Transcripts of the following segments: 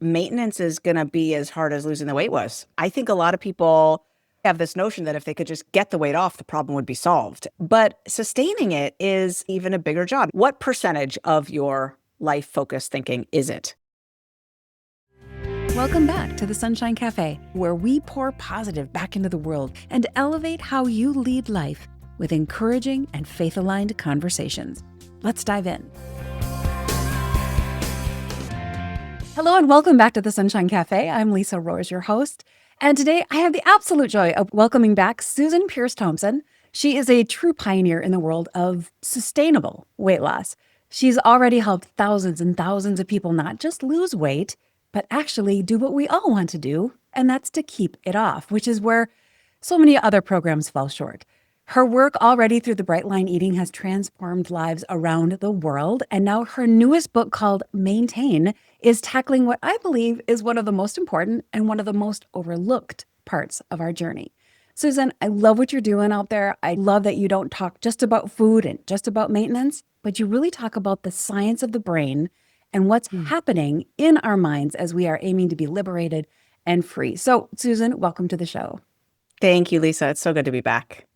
maintenance is going to be as hard as losing the weight was. I think a lot of people have this notion that if they could just get the weight off, the problem would be solved. But sustaining it is even a bigger job. What percentage of your life focused thinking is it? Welcome back to the Sunshine Café, where we pour positive back into the world and elevate how you lead life with encouraging and faith-aligned conversations. Let's dive in. Hello and welcome back to the Sunshine Café. I'm Lisa Roars, your host. And today I have the absolute joy of welcoming back Susan Peirce Thompson. She is a true pioneer in the world of sustainable weight loss. She's already helped thousands and thousands of people not just lose weight, but actually do what we all want to do, and that's to keep it off, which is where so many other programs fall short. Her work already through the Bright Line Eating has transformed lives around the world, and now her newest book called Maintain is tackling what I believe is one of the most important and one of the most overlooked parts of our journey. Susan, I love what you're doing out there. I love that you don't talk just about food and just about maintenance, but you really talk about the science of the brain and what's happening in our minds as we are aiming to be liberated and free. So, Susan, welcome to the show. Thank you, Lisa. It's so good to be back.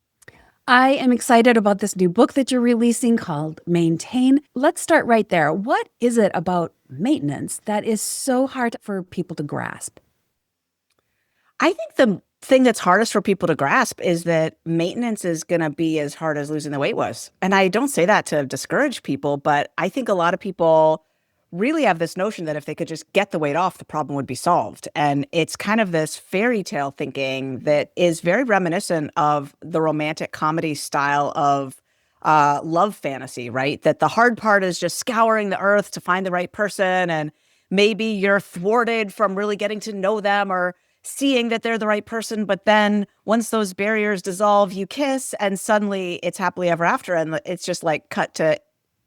I am excited about this new book that you're releasing called Maintain. Let's start right there. What is it about maintenance that is so hard for people to grasp? I think the thing that's hardest for people to grasp is that maintenance is going to be as hard as losing the weight was. And I don't say that to discourage people, but I think a lot of people really have this notion that if they could just get the weight off, the problem would be solved. And it's kind of this fairy tale thinking that is very reminiscent of the romantic comedy style of love fantasy, right? That the hard part is just scouring the earth to find the right person. And maybe you're thwarted from really getting to know them or seeing that they're the right person. But then once those barriers dissolve, you kiss and suddenly it's happily ever after. And it's just like cut to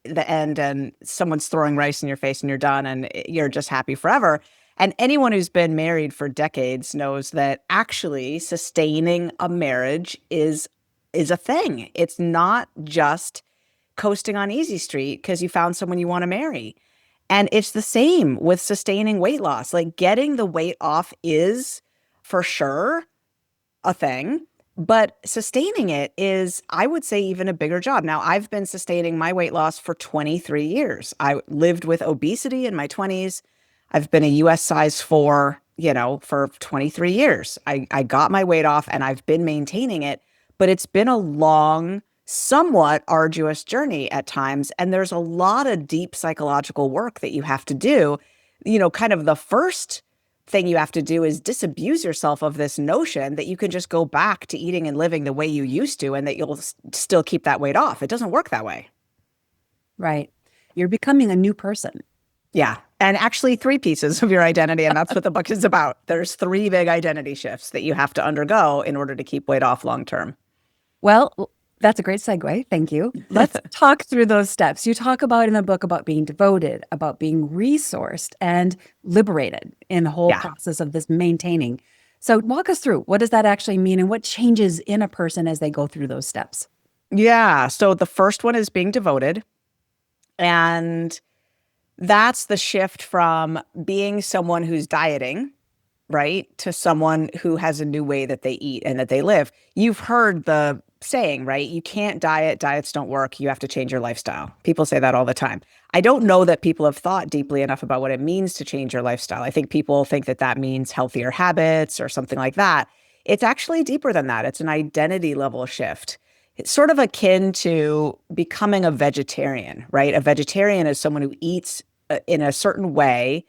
the end and someone's throwing rice in your face and you're done and you're just happy forever. And anyone who's been married for decades knows that actually sustaining a marriage is a thing. It's not just coasting on easy street because you found someone you want to marry. And it's the same with sustaining weight loss. Like getting the weight off is for sure a thing. But sustaining it is, I would say, even a bigger job. Now, I've been sustaining my weight loss for 23 years. I lived with obesity in my 20s. I've been a US size 4, for 23 years. I got my weight off and I've been maintaining it, but it's been a long, somewhat arduous journey at times. And there's a lot of deep psychological work that you have to do. Kind of the first thing you have to do is disabuse yourself of this notion that you can just go back to eating and living the way you used to and that you'll still keep that weight off. It doesn't work that way. Right. You're becoming a new person. Yeah. And actually 3 pieces of your identity. And that's what the book is about. There's 3 big identity shifts that you have to undergo in order to keep weight off long term. Well, that's a great segue. Thank you. Let's talk through those steps. You talk about in the book about being devoted, about being resourced and liberated in the whole process of this maintaining. So walk us through, what does that actually mean and what changes in a person as they go through those steps? Yeah. So the first one is being devoted. And that's the shift from being someone who's dieting, right, to someone who has a new way that they eat and that they live. You've heard the saying, right? You can't diet. Diets don't work. You have to change your lifestyle. People say that all the time. I don't know that people have thought deeply enough about what it means to change your lifestyle. I think people think that that means healthier habits or something like that. It's actually deeper than that. It's an identity level shift. It's sort of akin to becoming a vegetarian, right? A vegetarian is someone who eats in a certain way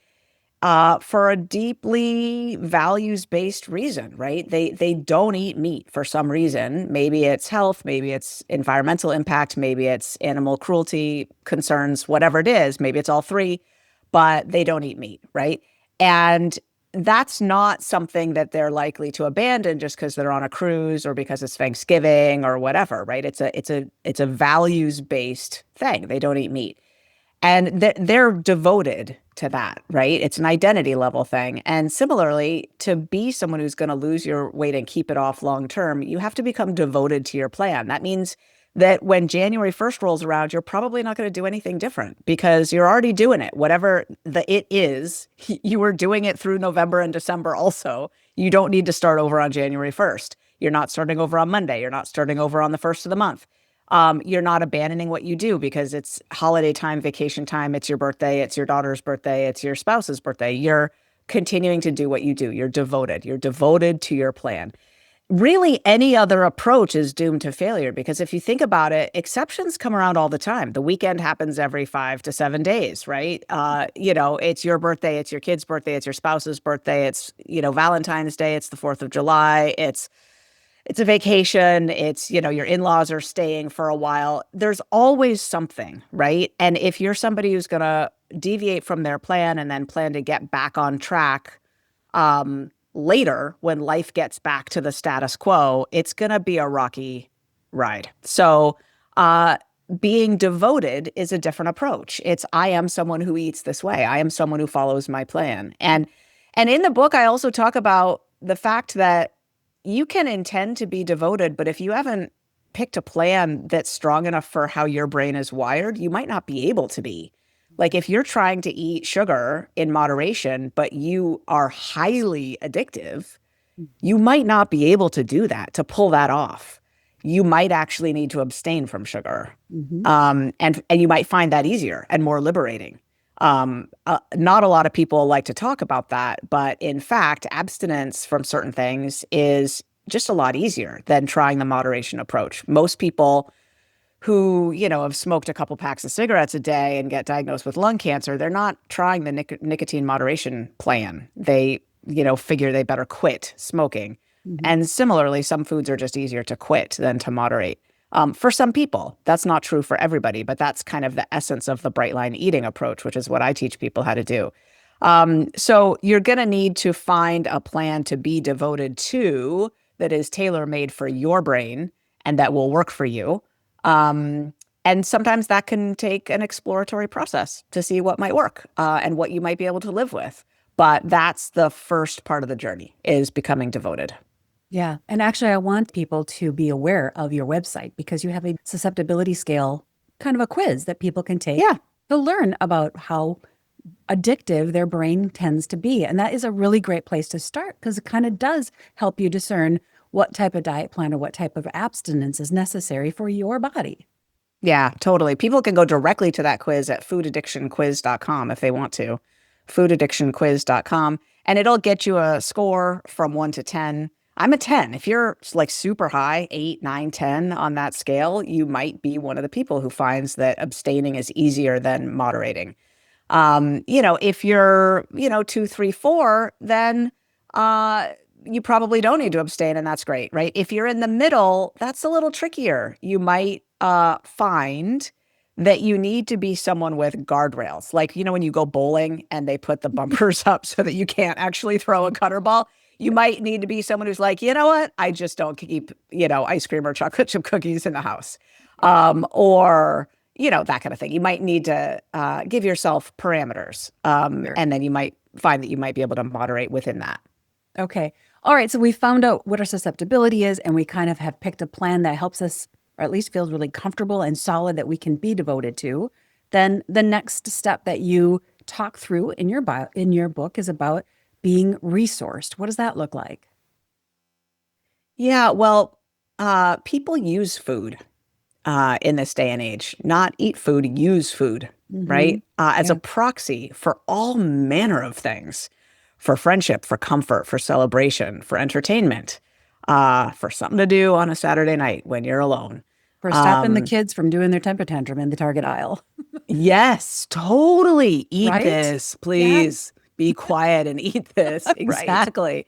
for a deeply values-based reason, right? They don't eat meat for some reason. Maybe it's health, maybe it's environmental impact, maybe it's animal cruelty concerns, whatever it is. Maybe it's all 3, but they don't eat meat, right? And that's not something that they're likely to abandon just because they're on a cruise or because it's Thanksgiving or whatever, right? It's a values-based thing. They don't eat meat. And they're devoted to that, right? It's an identity level thing. And similarly, to be someone who's going to lose your weight and keep it off long term, you have to become devoted to your plan. That means that when January 1st rolls around, you're probably not going to do anything different because you're already doing it. Whatever it is, you were doing it through November and December also. You don't need to start over on January 1st. You're not starting over on Monday. You're not starting over on the first of the month. You're not abandoning what you do because it's holiday time, vacation time, it's your birthday, it's your daughter's birthday, it's your spouse's birthday. You're continuing to do what you do. You're devoted. You're devoted to your plan. Really, any other approach is doomed to failure because if you think about it, exceptions come around all the time. The weekend happens every 5 to 7 days, right? It's your birthday, it's your kid's birthday, it's your spouse's birthday, it's, Valentine's Day, it's the 4th of July, it's a vacation, it's, your in-laws are staying for a while. There's always something, right? And if you're somebody who's going to deviate from their plan and then plan to get back on track, later, when life gets back to the status quo, it's going to be a rocky ride. So, being devoted is a different approach. It's, I am someone who eats this way. I am someone who follows my plan. And in the book, I also talk about the fact that you can intend to be devoted, but if you haven't picked a plan that's strong enough for how your brain is wired, you might not be able to be. Like if you're trying to eat sugar in moderation, but you are highly addictive, you might not be able to do that, to pull that off. You might actually need to abstain from sugar. And you might find that easier and more liberating. Not a lot of people like to talk about that, but in fact, abstinence from certain things is just a lot easier than trying the moderation approach. Most people who, have smoked a couple packs of cigarettes a day and get diagnosed with lung cancer, they're not trying the nicotine moderation plan. They, figure they better quit smoking. And similarly, some foods are just easier to quit than to moderate. For some people, that's not true for everybody, but that's kind of the essence of the bright line eating approach, which is what I teach people how to do. So you're going to need to find a plan to be devoted to that is tailor-made for your brain and that will work for you. And sometimes that can take an exploratory process to see what might work and what you might be able to live with. But that's the first part of the journey, is becoming devoted. Yeah. And actually, I want people to be aware of your website because you have a susceptibility scale, kind of a quiz that people can take to learn about how addictive their brain tends to be. And that is a really great place to start because it kind of does help you discern what type of diet plan or what type of abstinence is necessary for your body. Yeah, totally. People can go directly to that quiz at foodaddictionquiz.com if they want to. Foodaddictionquiz.com. And it'll get you a score from 1 to 10. I'm a 10. If you're like super high, 8, 9, 10 on that scale, you might be one of the people who finds that abstaining is easier than moderating. If you're, 2, 3, 4, then you probably don't need to abstain, and that's great, right? If you're in the middle, that's a little trickier. You might find that you need to be someone with guardrails. Like, when you go bowling and they put the bumpers up so that you can't actually throw a cutter ball, you might need to be someone who's like, you know what? I just don't keep, ice cream or chocolate chip cookies in the house. Or that kind of thing. You might need to give yourself parameters. Sure. And then you might find that you might be able to moderate within that. Okay. All right. So we found out what our susceptibility is, and we kind of have picked a plan that helps us, or at least feels really comfortable and solid that we can be devoted to. Then the next step that you talk through in your book is about being resourced. What does that look like? Yeah, well, people use food in this day and age. Not eat food, use food, right? As a proxy for all manner of things, for friendship, for comfort, for celebration, for entertainment, for something to do on a Saturday night when you're alone. For stopping the kids from doing their temper tantrum in the Target aisle. Yes, totally. Eat Right? this, please. Be quiet and eat this. Exactly.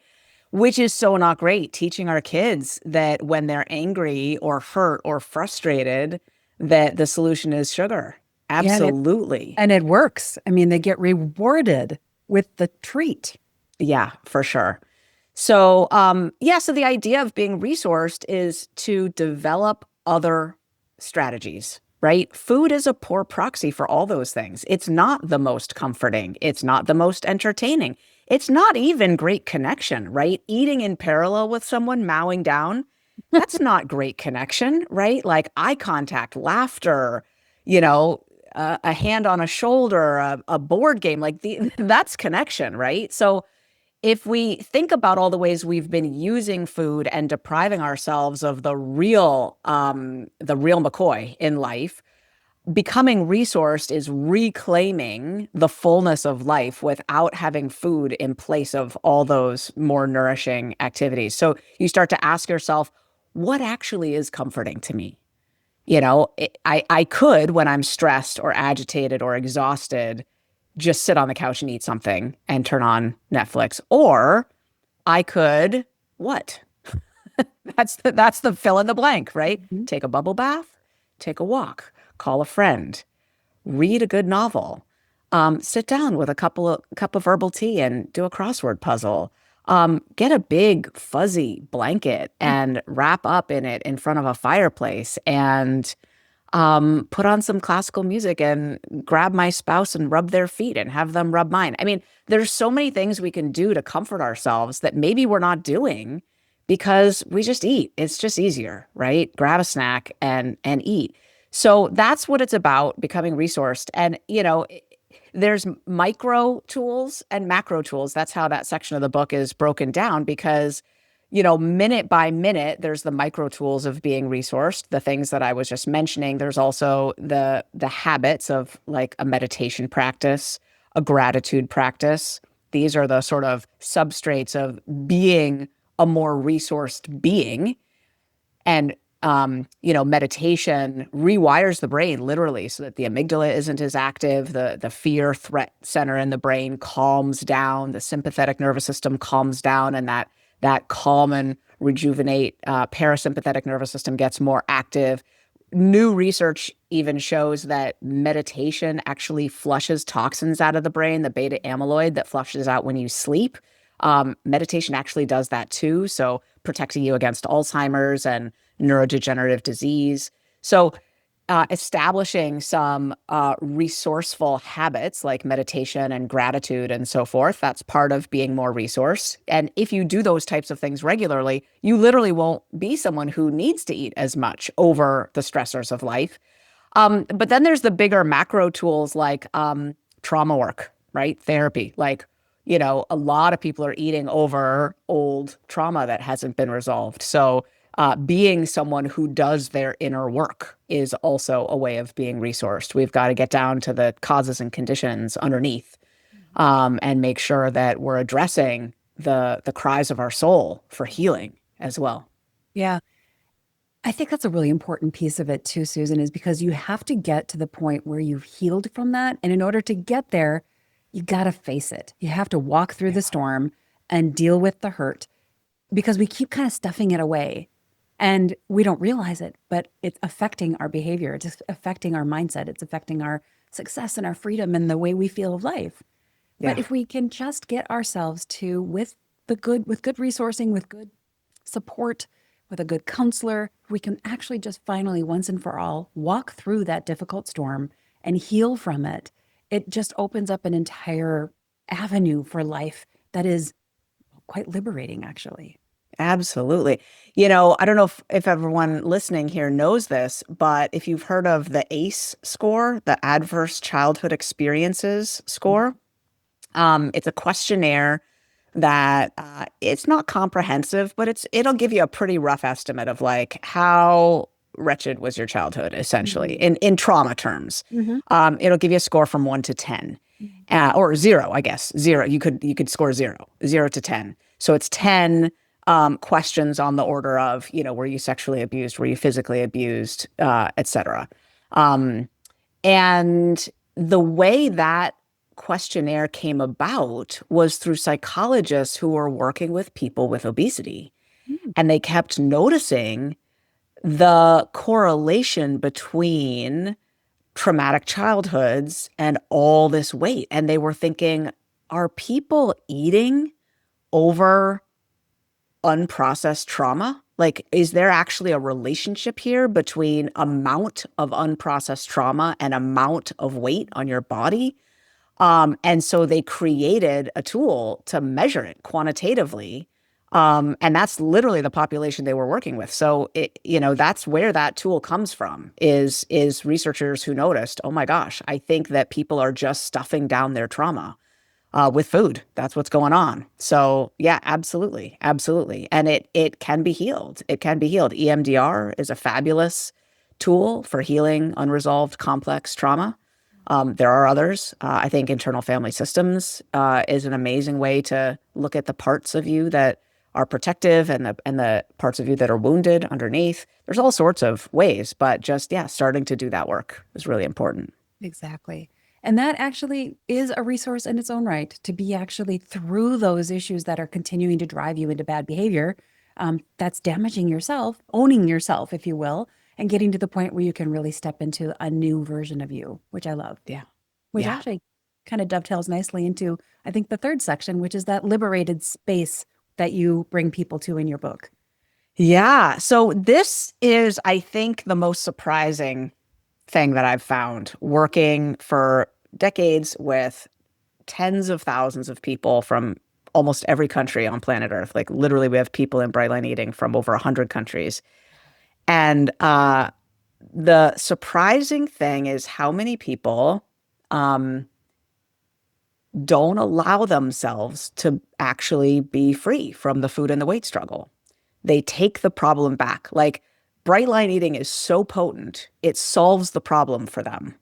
Which is so not great. Teaching our kids that when they're angry or hurt or frustrated, that the solution is sugar. Absolutely. And it works. I mean, they get rewarded with the treat. Yeah, for sure. So, so the idea of being resourced is to develop other strategies, right? Food is a poor proxy for all those things. It's not the most comforting. It's not the most entertaining. It's not even great connection, right? Eating in parallel with someone, mowing down, That's not great connection, right? Like eye contact, laughter, you know, a hand on a shoulder, a board game, like that's connection, right? So if we think about all the ways we've been using food and depriving ourselves of the real McCoy in life, becoming resourced is reclaiming the fullness of life without having food in place of all those more nourishing activities. So you start to ask yourself, what actually is comforting to me? I could, when I'm stressed or agitated or exhausted, just sit on the couch and eat something and turn on Netflix. Or I could, what? That's the fill in the blank, right? Mhm. Take a bubble bath, take a walk, call a friend, read a good novel, sit down with a cup of herbal tea and do a crossword puzzle. Get a big fuzzy blanket and wrap up in it in front of a fireplace and put on some classical music and grab my spouse and rub their feet and have them rub mine. I mean, there's so many things we can do to comfort ourselves that maybe we're not doing because we just eat. It's just easier, right? Grab a snack and eat. So that's what it's about, becoming resourced. And there's micro tools and macro tools. That's how that section of the book is broken down because minute by minute, there's the micro tools of being resourced, the things that I was just mentioning. There's also the habits of like a meditation practice, a gratitude practice. These are the sort of substrates of being a more resourced being. And meditation rewires the brain literally so that the amygdala isn't as active, the fear threat center in the brain calms down, the sympathetic nervous system calms down, and that calm and rejuvenate parasympathetic nervous system gets more active. New research even shows that meditation actually flushes toxins out of the brain, the beta amyloid that flushes out when you sleep. Meditation actually does that too. So protecting you against Alzheimer's and neurodegenerative disease. So establishing some resourceful habits like meditation and gratitude and so forth. That's part of being more resourced. And if you do those types of things regularly, you literally won't be someone who needs to eat as much over the stressors of life. But then there's the bigger macro tools like trauma work, right? Therapy. Like, a lot of people are eating over old trauma that hasn't been resolved. So being someone who does their inner work is also a way of being resourced. We've got to get down to the causes and conditions underneath, and make sure that we're addressing the cries of our soul for healing as well. Yeah. I think that's a really important piece of it too, Susan, is because you have to get to the point where you've healed from that. And in order to get there, you got to face it. You have to walk through the storm and deal with the hurt because we keep kind of stuffing it away and we don't realize it, but it's affecting our behavior. It's affecting our mindset. It's affecting our success and our freedom and the way we feel of life. But Yeah. if we can just get ourselves to with good resourcing, with good support, with a good counselor, we can actually just finally, once and for all, walk through that difficult storm and heal from it. It just opens up an entire avenue for life that is quite liberating, actually. Absolutely. I don't know if everyone listening here knows this, but if you've heard of the ACE score, the Adverse Childhood Experiences score, it's a questionnaire that it's not comprehensive, but it'll give you a pretty rough estimate of like how wretched was your childhood, essentially, Mhm. in trauma terms. Mhm. It'll give you a score from 1 to 10, or zero, I guess. Zero. You could score zero to 10. So it's 10 questions on the order of, were you sexually abused? Were you physically abused? Et cetera. Um, and the way that questionnaire came about was through psychologists who were working with people with obesity. Mm. And they kept noticing the correlation between traumatic childhoods and all this weight. And they were thinking, are people eating over unprocessed trauma? Like, is there actually a relationship here between amount of unprocessed trauma and amount of weight on your body? And so they created a tool to measure it quantitatively. And that's literally the population they were working with. So that's where that tool comes from is researchers who noticed, oh my gosh, I think that people are just stuffing down their trauma with food. That's what's going on. So yeah, absolutely, absolutely. And it can be healed. It can be healed. EMDR is a fabulous tool for healing unresolved complex trauma. There are others. I think internal family systems is an amazing way to look at the parts of you that are protective and the parts of you that are wounded underneath. There's all sorts of ways, but just yeah, starting to do that work is really important. Exactly. And that actually is a resource in its own right to be actually through those issues that are continuing to drive you into bad behavior. That's damaging yourself, owning yourself, if you will, and getting to the point where you can really step into a new version of you, which I love. Yeah. Which Yeah. actually kind of dovetails nicely into, I think, the third section, which is that liberated space that you bring people to in your book. Yeah. So this is, I think, the most surprising thing that I've found working for decades with tens of thousands of people from almost every country on planet Earth. Like literally, we have people in Bright Line Eating from over 100 countries. And the surprising thing is how many people um, don't allow themselves to actually be free from the food and the weight struggle. They take the problem back. Like bright line eating is so potent, it solves the problem for them.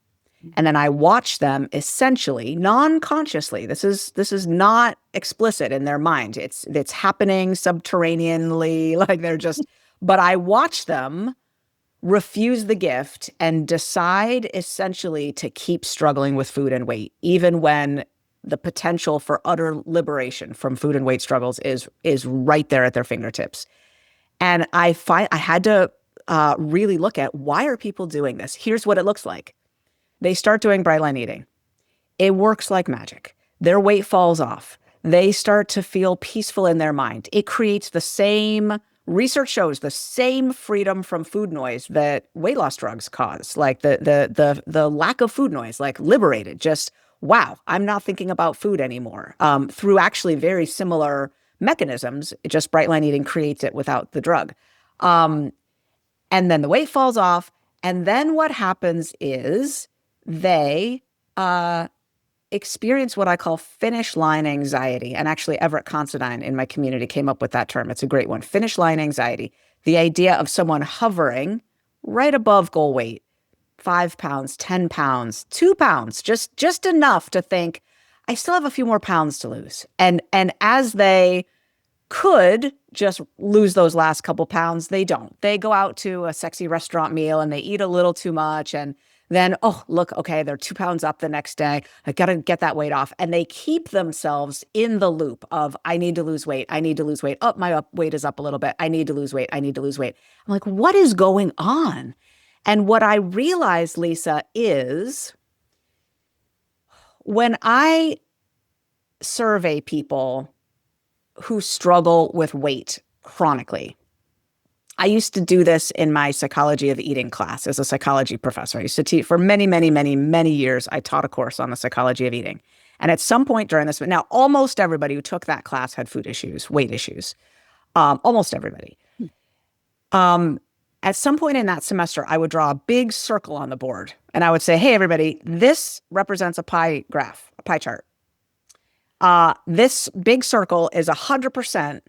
And then I watch them essentially non-consciously. This is not explicit in their mind. It's happening subterraneanly, like they're just, but I watch them refuse the gift and decide essentially to keep struggling with food and weight, even when the potential for utter liberation from food and weight struggles is right there at their fingertips. And I had to really look at why are people doing this? Here's what it looks like. They start doing bright line eating. It works like magic. Their weight falls off. They start to feel peaceful in their mind. It creates the same, research shows the same freedom from food noise that weight loss drugs cause. Like the lack of food noise, like Liberated, just wow, I'm not thinking about food anymore. Through actually very similar mechanisms, just bright line eating creates it without the drug. Um, and then the weight falls off. And then what happens is they experience what I call finish line anxiety. And actually, Everett Considine in my community came up with that term. It's a great one. Finish line anxiety. The idea of someone hovering right above goal weight, 5 pounds, 10 pounds, 2 pounds, just enough to think, I still have a few more pounds to lose. And as they could just lose those last couple pounds, they don't. They go out to a sexy restaurant meal and they eat a little too much. And then, oh, look, okay, they're 2 pounds up the next day. I got to get that weight off. And they keep themselves in the loop of, I need to lose weight. I need to lose weight. Oh, my weight is up a little bit. I need to lose weight. I need to lose weight. I'm like, what is going on? And what I realized, Lisa, is when I survey people who struggle with weight chronically. I used to do this in my psychology of eating class as a psychology professor. I used to teach for many, many, many, many years. I taught a course on the psychology of eating. And at some point during this, now almost everybody who took that class had food issues, weight issues. Almost everybody. At some point in that semester, I would draw a big circle on the board and I would say, hey, everybody, this represents a pie graph, a pie chart. This big circle is 100%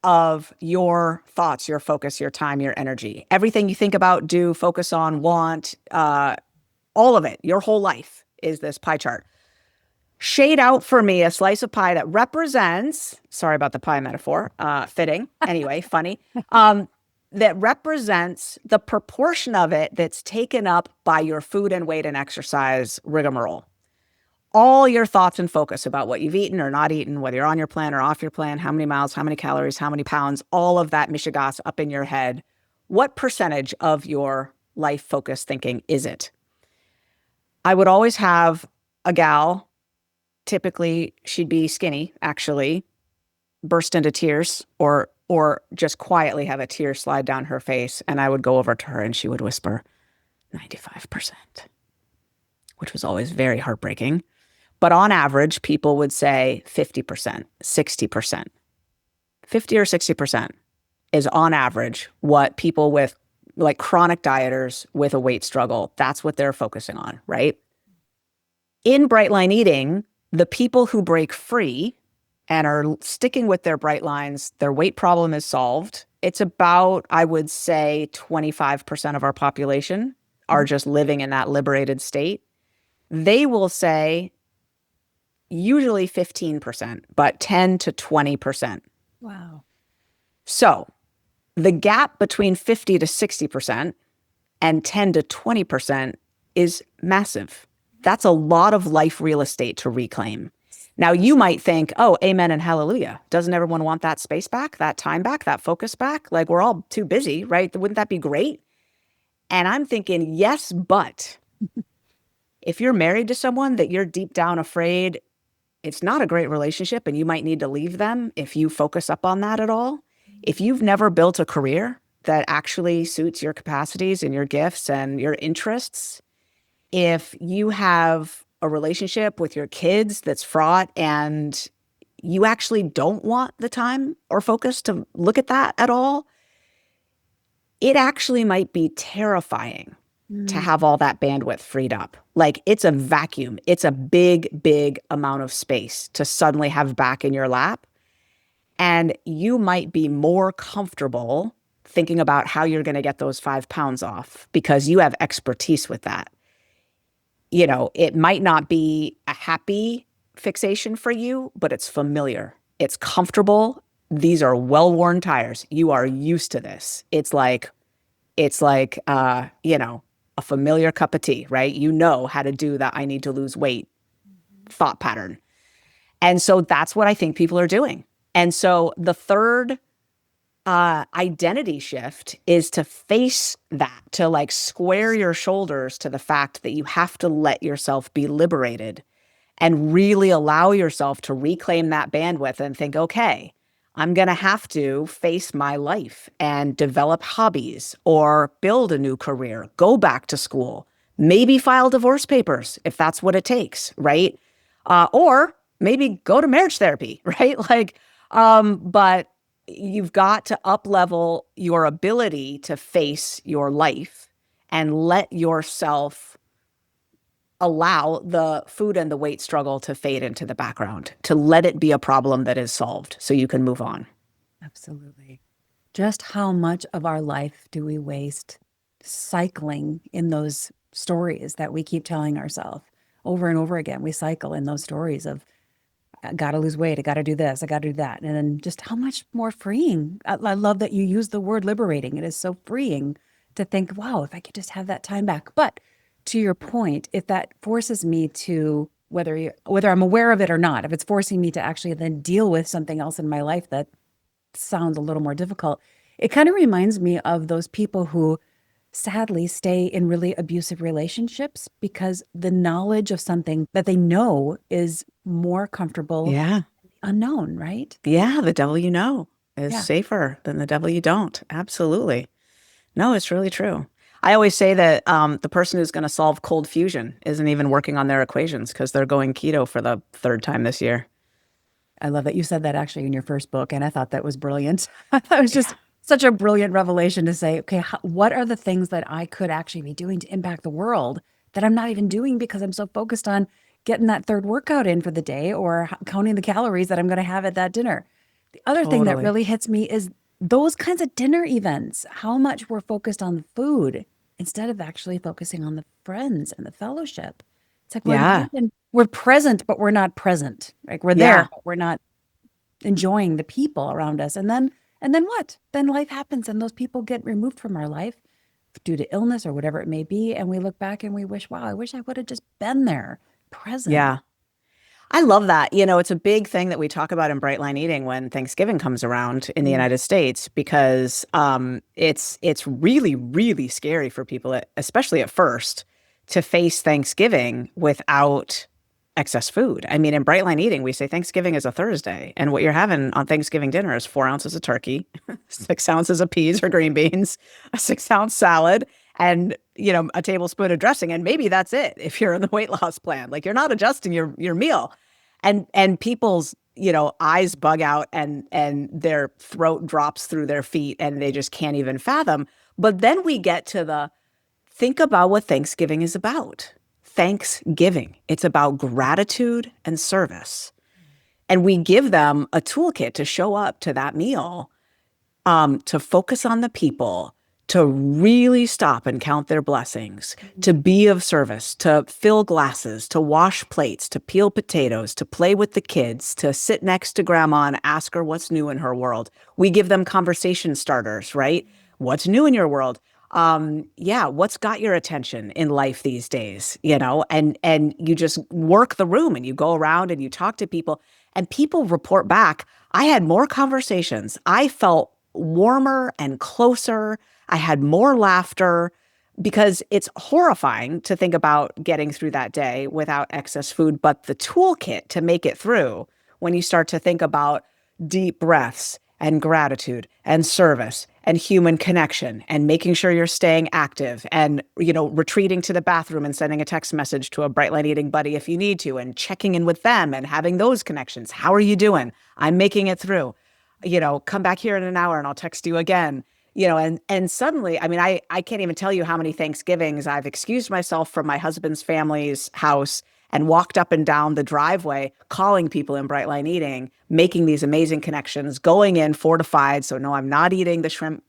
of your thoughts, your focus, your time, your energy. Everything you think about, do, focus on, want, all of it, your whole life is this pie chart. Shade out for me a slice of pie that represents, sorry about the pie metaphor, fitting, anyway, funny, that represents the proportion of it that's taken up by your food and weight and exercise rigmarole. All your thoughts and focus about what you've eaten or not eaten, whether you're on your plan or off your plan, how many miles, how many calories, how many pounds, all of that mishigas up in your head. What percentage of your life focus thinking is it? I would always have a gal, typically she'd be skinny, actually, burst into tears or just quietly have a tear slide down her face. And I would go over to her and she would whisper, 95%, which was always very heartbreaking. But on average, people would say 50%, 60%, 50 or 60% is on average what people with like chronic dieters with a weight struggle, that's what they're focusing on, right? In bright line eating, the people who break free and are sticking with their bright lines, their weight problem is solved. It's about, I would say, 25% of our population are just living in that liberated state. They will say usually 15%, but 10 to 20%. Wow. So the gap between 50 to 60% and 10 to 20% is massive. That's a lot of life real estate to reclaim. Now, you might think, oh, amen and hallelujah. Doesn't everyone want that space back, that time back, that focus back? Like, we're all too busy, right? Wouldn't that be great? And I'm thinking, yes, but if you're married to someone that you're deep down afraid it's not a great relationship and you might need to leave them if you focus up on that at all, if you've never built a career that actually suits your capacities and your gifts and your interests, if you have a relationship with your kids that's fraught and you actually don't want the time or focus to look at that at all, it actually might be terrifying to have all that bandwidth freed up. Like it's a vacuum. It's a big, big amount of space to suddenly have back in your lap. And you might be more comfortable thinking about how you're going to get those 5 pounds off because you have expertise with that. You know, it might not be a happy fixation for you, but it's familiar. It's comfortable. These are well-worn tires. You are used to this. It's like, you know, a familiar cup of tea, right? You know how to do that I need to lose weight thought pattern. And so that's what I think people are doing. And so the third identity shift is to face that, to like square your shoulders to the fact that you have to let yourself be liberated and really allow yourself to reclaim that bandwidth and think, okay, I'm going to have to face my life and develop hobbies or build a new career, go back to school, maybe file divorce papers if that's what it takes, right? Or maybe go to marriage therapy, right? But you've got to up-level your ability to face your life and let yourself allow the food and the weight struggle to fade into the background, to let it be a problem that is solved so you can move on. Absolutely. Just how much of our life do we waste cycling in those stories that we keep telling ourselves over and over again? We cycle in those stories of, I got to lose weight, I got to do this, I got to do that. And then just how much more freeing. I love that you use the word liberating. It is so freeing to think, wow, if I could just have that time back. But to your point, if that forces me to, whether I'm aware of it or not, if it's forcing me to actually then deal with something else in my life that sounds a little more difficult, it kind of reminds me of those people who sadly stay in really abusive relationships because the knowledge of something that they know is more comfortable, Yeah. unknown, right? Yeah. The devil you know is Yeah. safer than the devil you don't. Absolutely. No, it's really true. I always say that the person who's going to solve cold fusion isn't even working on their equations because they're going keto for the third time this year. I love that you said that actually in your first book, and I thought that was brilliant. I thought it was just such a brilliant revelation to say, okay, what are the things that I could actually be doing to impact the world that I'm not even doing because I'm so focused on getting that third workout in for the day or counting the calories that I'm going to have at that dinner. The other thing that Totally. really hits me is those kinds of dinner events, how much we're focused on the food instead of actually focusing on the friends and the fellowship. It's like Yeah. we're present, but we're not present. Like we're there, Yeah. but we're not enjoying the people around us. And then what? Then life happens and those people get removed from our life due to illness or whatever it may be. And we look back and we wish, wow, I wish I would have just been there, present. Yeah. I love that. You know, it's a big thing that we talk about in Bright Line Eating when Thanksgiving comes around in the Mm. United States because it's really, really scary for people, especially at first, to face Thanksgiving without excess food. I mean, in Bright Line Eating, we say Thanksgiving is a Thursday, and what you're having on Thanksgiving dinner is 4 ounces of turkey, 6 ounces of peas or green beans, a 6 ounce salad, and a tablespoon of dressing, and maybe that's it if you're in the weight loss plan. Like you're not adjusting your meal, and people's eyes bug out and their throat drops through their feet and they just can't even fathom. But then we get to the think about what Thanksgiving is about. Thanksgiving. It's about gratitude and service. And we give them a toolkit to show up to that meal, to focus on the people, to really stop and count their blessings, to be of service, to fill glasses, to wash plates, to peel potatoes, to play with the kids, to sit next to grandma and ask her what's new in her world. We give them conversation starters, right? What's new in your world? Yeah, what's got your attention in life these days, and you just work the room and you go around and you talk to people and people report back. I had more conversations. I felt warmer and closer. I had more laughter because it's horrifying to think about getting through that day without excess food. But the toolkit to make it through, when you start to think about deep breaths and gratitude and service and human connection and making sure you're staying active and, retreating to the bathroom and sending a text message to a Bright Line Eating buddy if you need to and checking in with them and having those connections. How are you doing? I'm making it through. Come back here in an hour and I'll text you again. And suddenly, I mean, I can't even tell you how many Thanksgivings I've excused myself from my husband's family's house and walked up and down the driveway, calling people in Bright Line Eating, making these amazing connections, going in fortified. So no, I'm not eating the shrimp,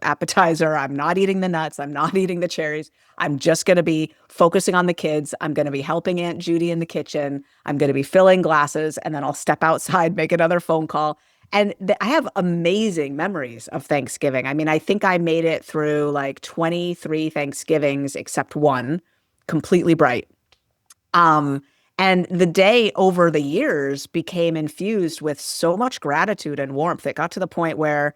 appetizer. I'm not eating the nuts. I'm not eating the cherries. I'm just going to be focusing on the kids. I'm going to be helping Aunt Judy in the kitchen. I'm going to be filling glasses, and then I'll step outside, make another phone call. And I have amazing memories of Thanksgiving. I mean, I think I made it through like 23 Thanksgivings except one, completely bright. Um, and the day over the years became infused with so much gratitude and warmth. It got to the point where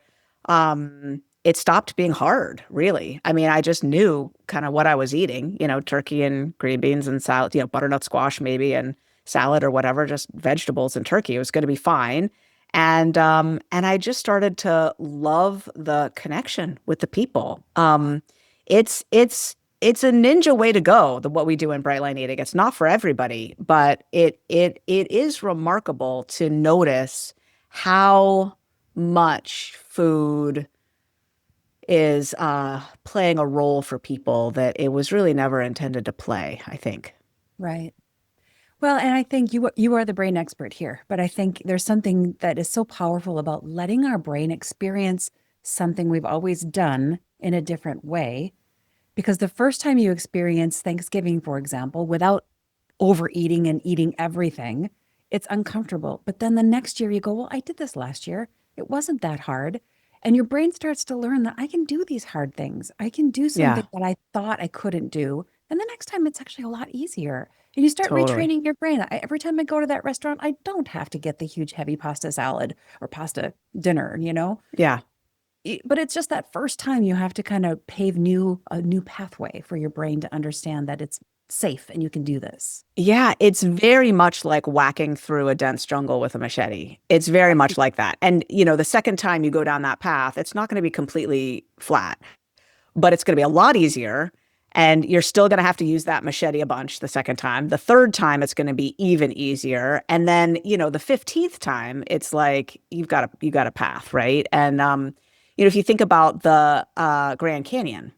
it stopped being hard, really. I mean, I just knew kind of what I was eating, turkey and green beans and salad, butternut squash maybe and salad or whatever, just vegetables and turkey. It was going to be fine. And I just started to love the connection with the people. It's a ninja way to go, what we do in Bright Line Eating. It's not for everybody, but it is remarkable to notice how much food is playing a role for people that it was really never intended to play, I think. Right. Well, and I think you are the brain expert here, but I think there's something that is so powerful about letting our brain experience something we've always done in a different way. Because the first time you experience Thanksgiving, for example, without overeating and eating everything, it's uncomfortable. But then the next year you go, well, I did this last year. It wasn't that hard. And your brain starts to learn that I can do these hard things. I can do Yeah, something that I thought I couldn't do. And the next time it's actually a lot easier. And you start totally. retraining your brain. Every time I go to that restaurant, I don't have to get the huge heavy pasta salad or pasta dinner. Yeah. But it's just that first time you have to kind of pave a new pathway for your brain to understand that it's safe and you can do this. Yeah, it's very much like whacking through a dense jungle with a machete. It's very much like that. And, the second time you go down that path, it's not going to be completely flat, but it's going to be a lot easier. And you're still going to have to use that machete a bunch the second time. The third time, it's going to be even easier. And then, the 15th time, it's like you got a path, right? And, if you think about the Grand Canyon,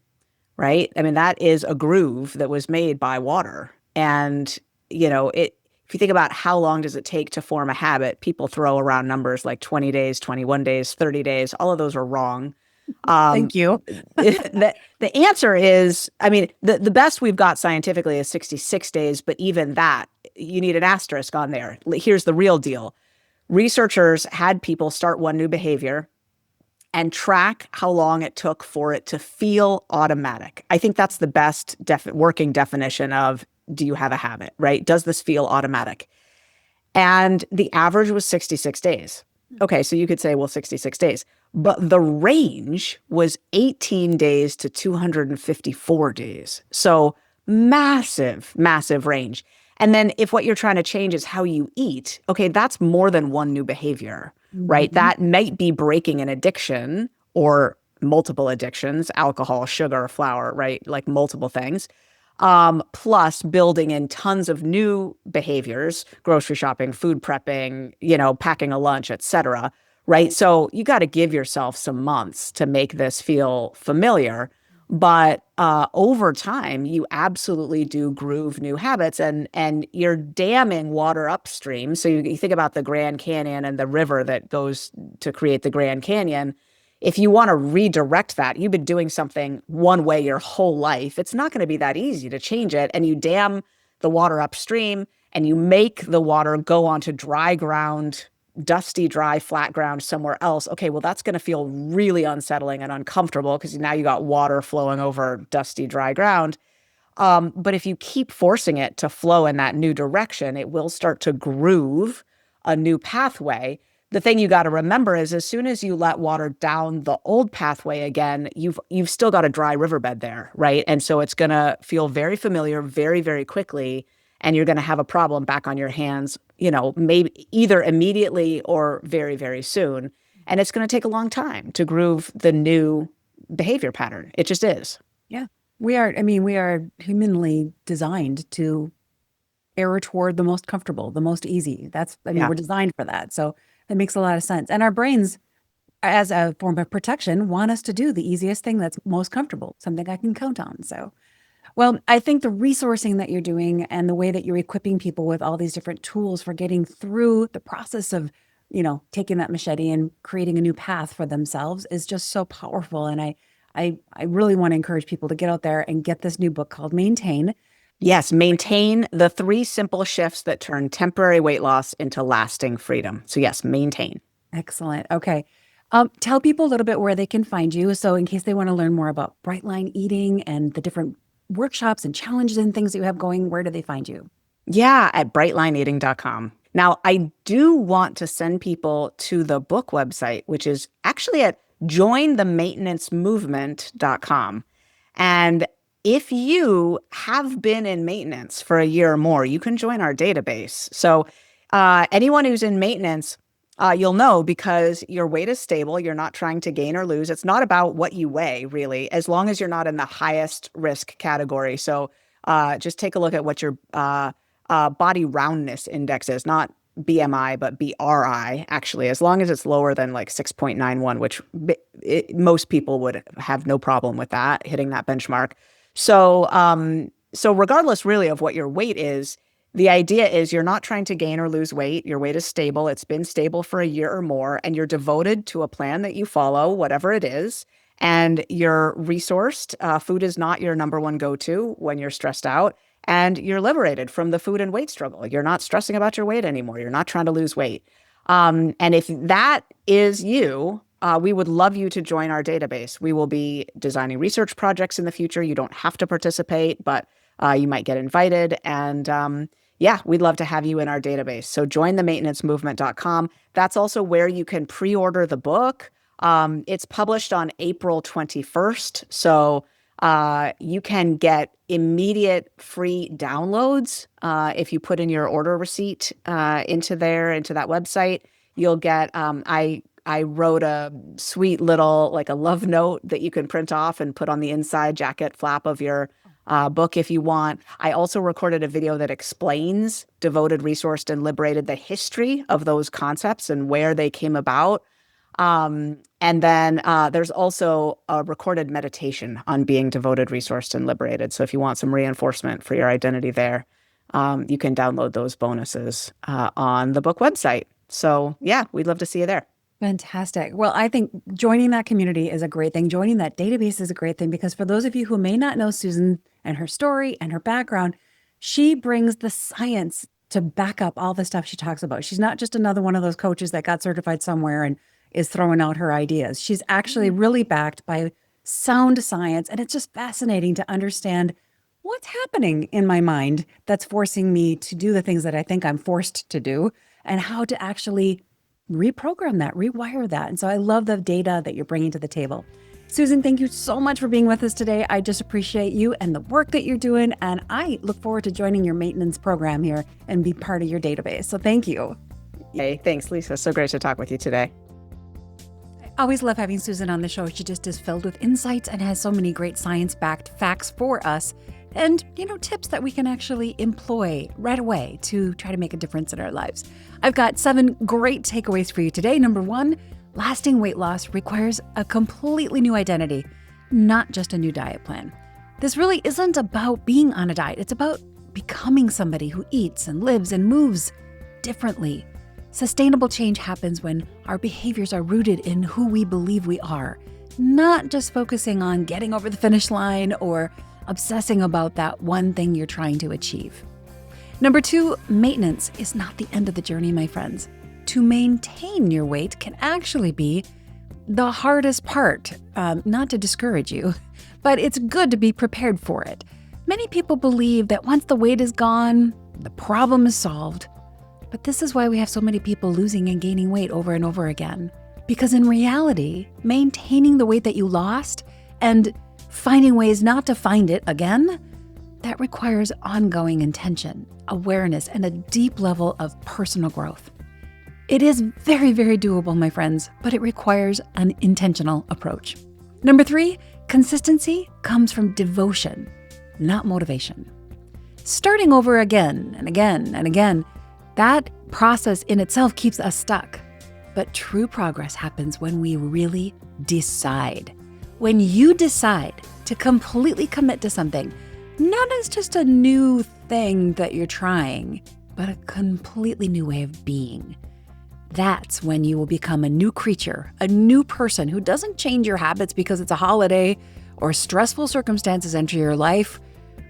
right? I mean, that is a groove that was made by water. And, if you think about how long does it take to form a habit, people throw around numbers like 20 days, 21 days, 30 days. All of those are wrong. Um, Thank you. the answer is, I mean, the best we've got scientifically is 66 days, but even that, you need an asterisk on there. Here's the real deal. Researchers had people start one new behavior and track how long it took for it to feel automatic. I think that's the best working definition of, do you have a habit, right? Does this feel automatic? And the average was 66 days. Okay, so you could say, well, 66 days. But the range was 18 days to 254 days. So massive, massive range. And then if what you're trying to change is how you eat, okay, that's more than one new behavior, right? Mhm. That might be breaking an addiction or multiple addictions, alcohol, sugar, flour, right? Like multiple things. plus building in tons of new behaviors, grocery shopping, food prepping, packing a lunch, etc. Right. So you got to give yourself some months to make this feel familiar. But over time, you absolutely do groove new habits, and you're damming water upstream. So you think about the Grand Canyon and the river that goes to create the Grand Canyon. If you want to redirect that, you've been doing something one way your whole life. It's not going to be that easy to change it. And you dam the water upstream and you make the water go onto dry ground, dusty, dry, flat ground somewhere else. Okay, well, that's going to feel really unsettling and uncomfortable because now you got water flowing over dusty, dry ground. But if you keep forcing it to flow in that new direction, it will start to groove a new pathway. The thing you got to remember is as soon as you let water down the old pathway again, you've still got a dry riverbed there, right? And so it's going to feel very familiar very, very quickly, and you're going to have a problem back on your hands, maybe either immediately or very, very soon. And it's going to take a long time to groove the new behavior pattern. It just is. Yeah. We are humanly designed to err toward the most comfortable, the most easy. Yeah. We're designed for that. So that makes a lot of sense. And our brains, as a form of protection, want us to do the easiest thing that's most comfortable, something I can count on. So, well, I think the resourcing that you're doing and the way that you're equipping people with all these different tools for getting through the process of, taking that machete and creating a new path for themselves is just so powerful. And I really want to encourage people to get out there and get this new book called Maintain. Yes, maintain the 3 simple shifts that turn temporary weight loss into lasting freedom. So yes, maintain. Excellent. Okay. Tell people a little bit where they can find you. So in case they want to learn more about Bright Line Eating and the different workshops and challenges and things that you have going, where do they find you? Yeah, at brightlineeating.com. Now, I do want to send people to the book website, which is actually at jointhemaintenancemovement.com. And if you have been in maintenance for a year or more, you can join our database. So anyone who's in maintenance, you'll know because your weight is stable. You're not trying to gain or lose. It's not about what you weigh, really, as long as you're not in the highest risk category. So just take a look at what your body roundness index is, not BMI, but BRI, actually, as long as it's lower than like 6.91, which most people would have no problem with that, hitting that benchmark. So, so regardless really of what your weight is, the idea is you're not trying to gain or lose weight. Your weight is stable. It's been stable for a year or more, and you're devoted to a plan that you follow, whatever it is, and you're resourced. Food is not your number one go-to when you're stressed out, and you're liberated from the food and weight struggle. You're not stressing about your weight anymore. You're not trying to lose weight. And if that is you, we would love you to join our database. We will be designing research projects in the future. You don't have to participate, but you might get invited. And yeah, we'd love to have you in our database. So join themaintenancemovement.com. That's also where you can pre-order the book. It's published on April 21st. So you can get immediate free downloads if you put in your order receipt into that website. You'll get, I wrote a sweet little, like a love note that you can print off and put on the inside jacket flap of your book if you want. I also recorded a video that explains Devoted, Resourced, and Liberated, the history of those concepts and where they came about. And then there's also a recorded meditation on being devoted, resourced, and liberated. So if you want some reinforcement for your identity there, you can download those bonuses on the book website. So yeah, we'd love to see you there. Fantastic. Well, I think joining that community is a great thing. Joining that database is a great thing because for those of you who may not know Susan and her story and her background, she brings the science to back up all the stuff she talks about. She's not just another one of those coaches that got certified somewhere and is throwing out her ideas. She's actually really backed by sound science. And it's just fascinating to understand what's happening in my mind that's forcing me to do the things that I think I'm forced to do and how to actually reprogram that, rewire that. And so I love the data that you're bringing to the table. Susan, thank you so much for being with us today. I just appreciate you and the work that you're doing. And I look forward to joining your maintenance program here and be part of your database. So thank you. Hey, thanks, Lisa. So great to talk with you today. I always love having Susan on the show. She just is filled with insights and has so many great science-backed facts for us and, tips that we can actually employ right away to try to make a difference in our lives. I've got 7 great takeaways for you today. Number 1, lasting weight loss requires a completely new identity, not just a new diet plan. This really isn't about being on a diet. It's about becoming somebody who eats and lives and moves differently. Sustainable change happens when our behaviors are rooted in who we believe we are, not just focusing on getting over the finish line or obsessing about that one thing you're trying to achieve. Number 2, maintenance is not the end of the journey, my friends. To maintain your weight can actually be the hardest part, not to discourage you, but it's good to be prepared for it. Many people believe that once the weight is gone, the problem is solved. But this is why we have so many people losing and gaining weight over and over again. Because in reality, maintaining the weight that you lost and finding ways not to find it again, that requires ongoing intention, awareness, and a deep level of personal growth. It is very, very doable, my friends, but it requires an intentional approach. Number 3, consistency comes from devotion, not motivation. Starting over again and again and again, that process in itself keeps us stuck. But true progress happens when we really decide. When you decide to completely commit to something, not as just a new thing that you're trying, but a completely new way of being. That's when you will become a new creature, a new person who doesn't change your habits because it's a holiday or stressful circumstances enter your life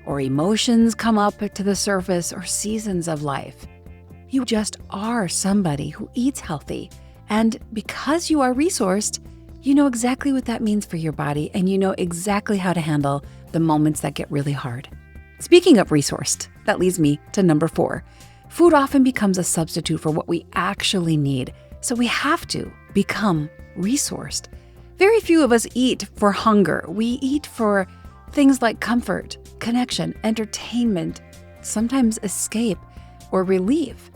or emotions come up to the surface or seasons of life. You just are somebody who eats healthy. And because you are resourced, you know exactly what that means for your body, and you know exactly how to handle the moments that get really hard. Speaking of resourced, that leads me to number 4. Food often becomes a substitute for what we actually need, so we have to become resourced. Very few of us eat for hunger. We eat for things like comfort, connection, entertainment, sometimes escape or relief.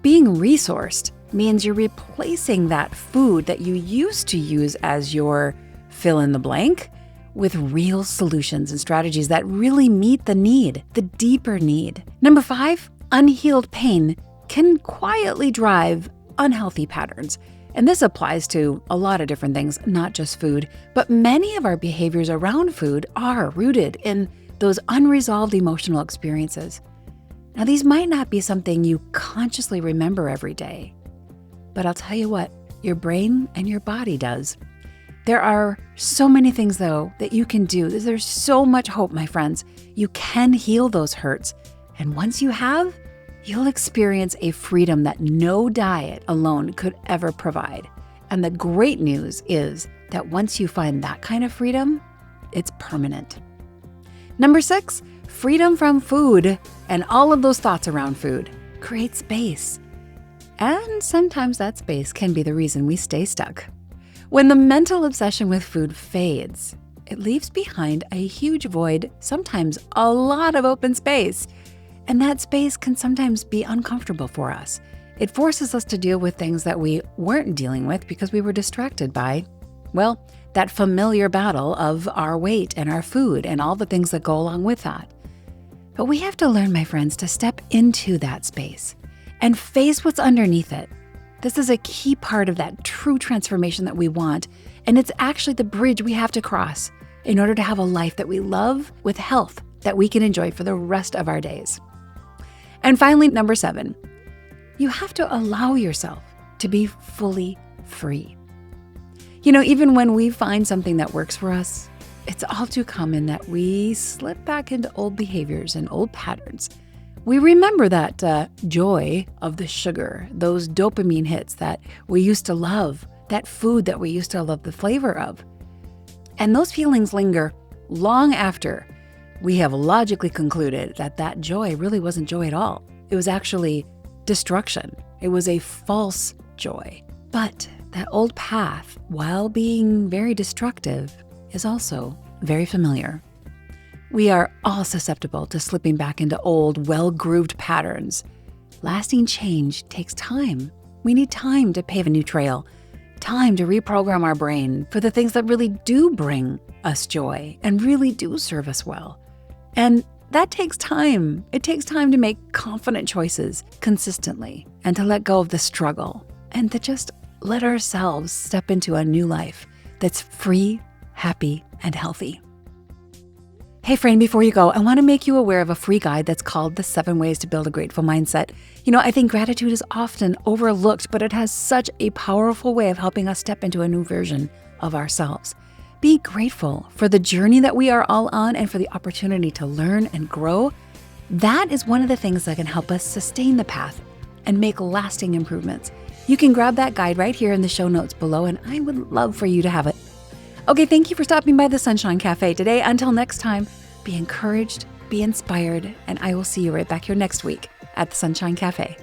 Being resourced means you're replacing that food that you used to use as your fill in the blank with real solutions and strategies that really meet the need, the deeper need. Number 5, unhealed pain can quietly drive unhealthy patterns. And this applies to a lot of different things, not just food, but many of our behaviors around food are rooted in those unresolved emotional experiences. Now, these might not be something you consciously remember every day, but I'll tell you what, your brain and your body does. There are so many things, though, that you can do. There's so much hope, my friends. You can heal those hurts. And once you have, you'll experience a freedom that no diet alone could ever provide. And the great news is that once you find that kind of freedom, it's permanent. Number 6, freedom from food and all of those thoughts around food create space. And sometimes that space can be the reason we stay stuck. When the mental obsession with food fades, it leaves behind a huge void, sometimes a lot of open space. And that space can sometimes be uncomfortable for us. It forces us to deal with things that we weren't dealing with because we were distracted by, well, that familiar battle of our weight and our food and all the things that go along with that. But we have to learn, my friends, to step into that space and face what's underneath it. This is a key part of that true transformation that we want, and it's actually the bridge we have to cross in order to have a life that we love with health that we can enjoy for the rest of our days. And finally, number 7, you have to allow yourself to be fully free. You know, even when we find something that works for us, it's all too common that we slip back into old behaviors and old patterns. We remember that joy of the sugar, those dopamine hits that we used to love, that food that we used to love the flavor of. And those feelings linger long after we have logically concluded that that joy really wasn't joy at all. It was actually destruction. It was a false joy. But that old path, while being very destructive, is also very familiar. We are all susceptible to slipping back into old, well-grooved patterns. Lasting change takes time. We need time to pave a new trail, time to reprogram our brain for the things that really do bring us joy and really do serve us well. And that takes time. It takes time to make confident choices consistently and to let go of the struggle and to just let ourselves step into a new life that's free, happy, and healthy. Hey friend, before you go, I want to make you aware of a free guide that's called The 7 Ways to Build a Grateful Mindset. I think gratitude is often overlooked, but it has such a powerful way of helping us step into a new version of ourselves. Be grateful for the journey that we are all on and for the opportunity to learn and grow. That is one of the things that can help us sustain the path and make lasting improvements. You can grab that guide right here in the show notes below, and I would love for you to have it. Okay, thank you for stopping by the Sunshine Café today. Until next time, be encouraged, be inspired, and I will see you right back here next week at the Sunshine Café.